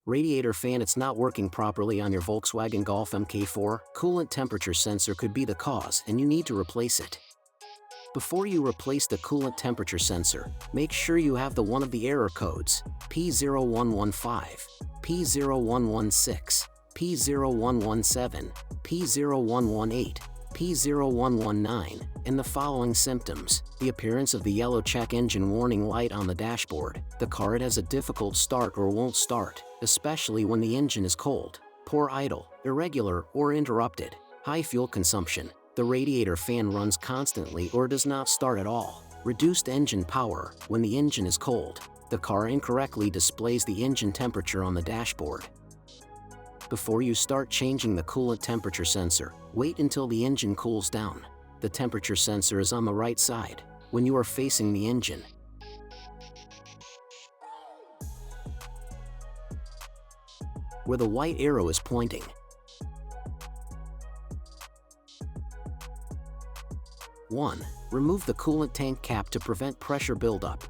Radiator fan, it's not working properly on your Volkswagen Golf Mk4. Coolant temperature sensor could be the cause and you need to replace it. Before you replace the coolant temperature sensor, make sure you have the one of the error codes, P0115, P0116, P0117, P0118, P0119, and the following symptoms: the appearance of the yellow check engine warning light on the dashboard, the car has a difficult start or won't start, especially when the engine is cold, poor idle, irregular or interrupted, high fuel consumption, the radiator fan runs constantly or does not start at all, reduced engine power, when the engine is cold, the car incorrectly displays the engine temperature on the dashboard. Before you start changing the coolant temperature sensor, wait until the engine cools down. The temperature sensor is on the right side, when you are facing the engine. Where the white arrow is pointing. One, remove the coolant tank cap to prevent pressure buildup.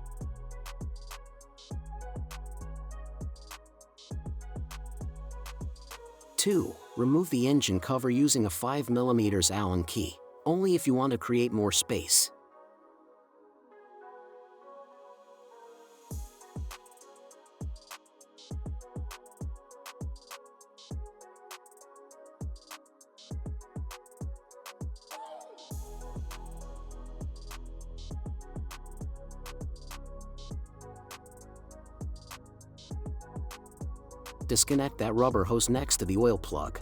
2. Remove the engine cover using a 5mm Allen key, only if you want to create more space. Disconnect that rubber hose next to the oil plug.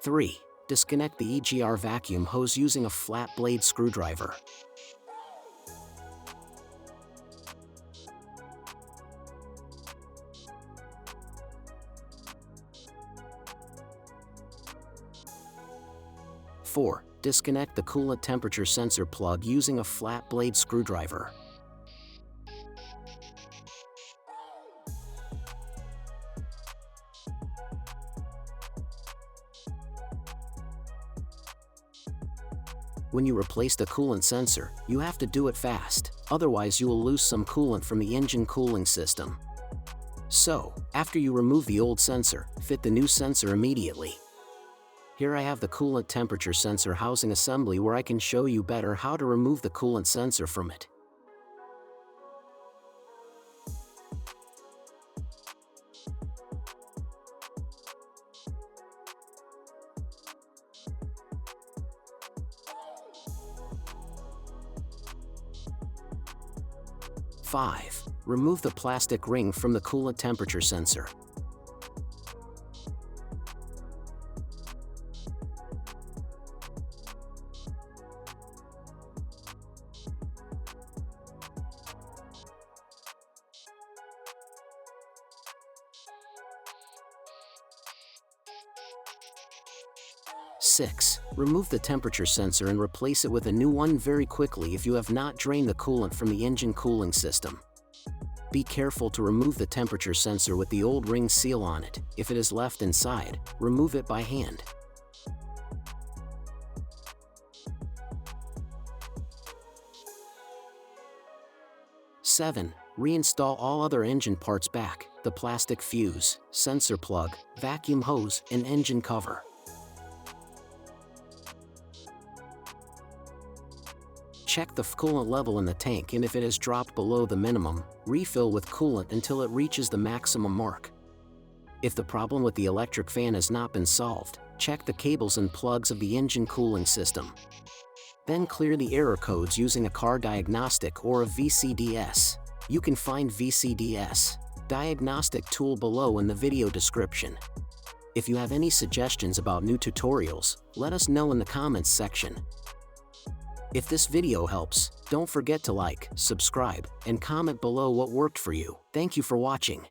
Three, disconnect the EGR vacuum hose using a flat blade screwdriver. Four, disconnect the coolant temperature sensor plug using a flat blade screwdriver. When you replace the coolant sensor, you have to do it fast, otherwise you will lose some coolant from the engine cooling system. So, after you remove the old sensor, fit the new sensor immediately. Here I have the coolant temperature sensor housing assembly where I can show you better how to remove the coolant sensor from it. Five, remove the plastic ring from the coolant temperature sensor. Six, remove the temperature sensor and replace it with a new one very quickly if you have not drained the coolant from the engine cooling system. Be careful to remove the temperature sensor with the old ring seal on it. If it is left inside, remove it by hand. Seven, reinstall all other engine parts back: the plastic fuse, sensor plug, vacuum hose, and engine cover. Check the coolant level in the tank, and if it has dropped below the minimum, refill with coolant until it reaches the maximum mark. If the problem with the electric fan has not been solved, check the cables and plugs of the engine cooling system. Then clear the error codes using a car diagnostic or a VCDS. You can find VCDS diagnostic tool below in the video description. If you have any suggestions about new tutorials, let us know in the comments section. If this video helps, don't forget to like, subscribe, and comment below what worked for you. Thank you for watching.